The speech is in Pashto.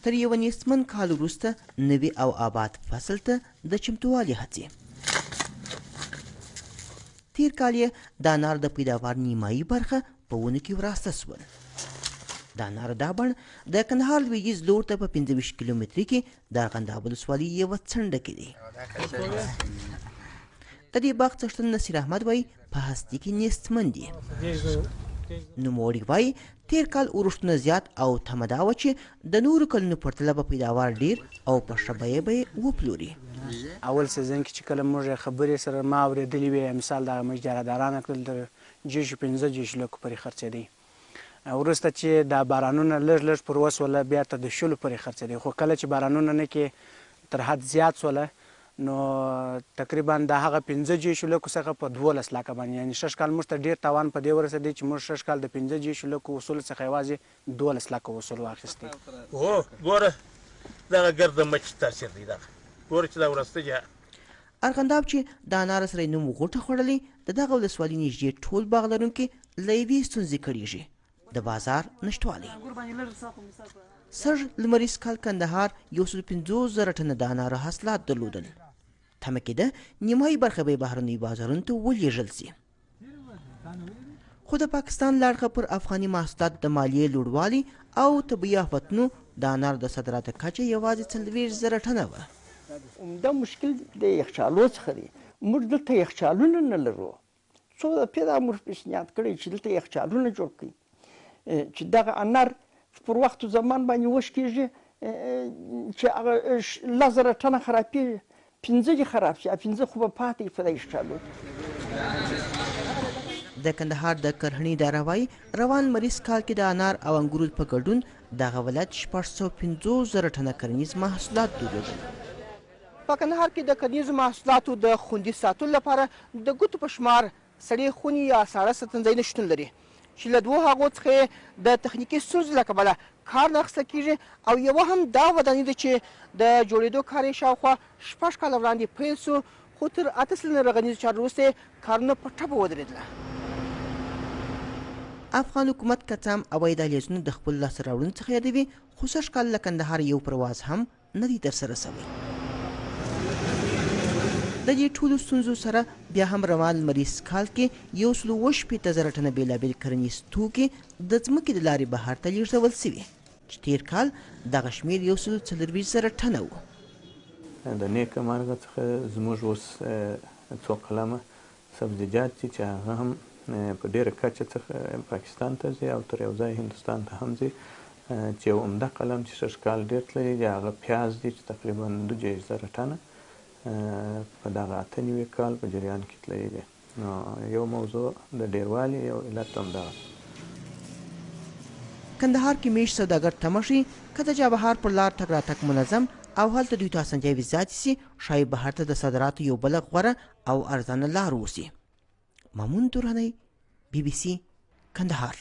تر یو نیستمن کال وروسته نوي او آباد فصل ته د چمتووالي هڅې. تیر کال یې د انار د پیداوار نیمایي برخه په ونو کې وراسته سول. د انارو دا بڼ د کندهار لویدیځ لور ته په 25 کیلومتري کې د ارغنداب ولسوالۍ یوه څنډه کې دی. د دې باغ څښتن نصیر احمد وایي په هستي کې نیستمن دي. نوموړي وایي تیر کال ورښتونه زیات او تمه دا وه چې د نورو کلونو پرتله به پیداوار ډېر او په ښه بیه به یې وپلوري. اول سیزن کې چې کله موږ خبرې سره ما اورېدلې وې، مثال دغه موږ اجارهداران کړل د 15 لکو پورې خرڅېدی. وروسته چې دا بارانونه لږ لږ پر وسوله بیا تر د 10 پورې خرڅېدی. خو کله چې بارانونه نه کې تر حد زیات سوله نو تقریبا د هغه 15 لکو څخه په 12 لکه باندې، یعنې 6 کال موږ ته ډېر تاوان په دې ورسېدی چې موږ 6 کال د 15 لکو وصول څخه یوازې 12 لکه وصول واخیستی. هو ګوره دغه ګرده مچ تاثیر دی. دغه ګوره چې دا وروسته ارغنداب چې د انار سره نوم غوټه خوړلې د دغه ولسوالۍ نږدې ټول باغ لرونکي له یوې ستونزې کړېږي: د بازار نشتوالی. سږ لمریز کال کندهار 150,000 ټنه د انارو حاصلات درلودل. تمه کېده نیمایي برخه به یې بهرنیو بازارونو ته ولېږل سي. خو د پاکستان له اړخه پر افغاني محصولاتو د مالیې لوړوالي او طبیعي آفتونو د انارو د صادراتو کچه یوازې 40,000 ټنه وه. عمده مشکل د یخچالو څخه دی. موږ دلته یخچالونه نه لرو. څو پیدا موږ پیشنهاد کړی چې دلته یخچالونه جوړ کړي چې دغه انار پر وخت زمان باندې وش کېږي چې هغه 10,000 ټنه خرابېږي، 15 دې خراب شي، 15 خو به پاتې په دې یخچالو. د کندهار د کرهڼې اداره وایي روان مریض کال کې د انار او انګورو په ګډون دغه ولایت 650,000 ټنه کرنیز محصولات درلودل. په کندهار کې د کرنیزو محصولاتو د خوندي ساتلو لپاره د ګوتو په شمار سړې خونې یا ساړه ستنځایونه شتون لري چې له دوو هغو څخه د تخنیکي ستونزو له کبله کار نه اخیستل کېږي او یوه هم دا ودانۍ ده چې د جوړېدو کار یې شاوخوا 6 کاله وړاندې پیل سو، خو تر 8 سلنه رغنیزو چارو وروسته یې کارونه په ټپه ودرېدله. افغان حکومت که څه هم هوایي دهلیزونه د خپلو لاسته راوړنو څخه یادوي، خو سږ کال له کندهار یو پرواز هم نه دی ترسره سوی. د دې ټولو ستونزو سره بیا هم روان لمریز کال کې 160,000 ټنه بېلابېل کرنیز توکي د ځمکې د لارې بهر ته لېږدول سوي چې تېر کال دغه شمېر 140,000 ټنه و. د نیکه مارګه څخه زموږ اوس څو قلمه سبزیجات دي چې هغه هم په ډېره کچه څخه پاکستان ته ځي او تر یو ځای هندوستان ته هم ځي، چې یو عمده قلم چې 6 کال ډېر تللی دی هغه پیاز دی چې تقریبا 2,000 ټنه په دغه 8 کال په جریان کې تللی دی. نو یو موضوع د ډېروالي یو علت هم دغه. کندهار کې میشت سوداګر تمه شي که د چابهار پر لار تګ راتګ منظم او هلته دوی ته اسانتیاوې زیاتې سي، ښایي بهر ته د صادراتو یو بله غوره او ارزانه لار اوسي. مامون درانی، BBC کندهار.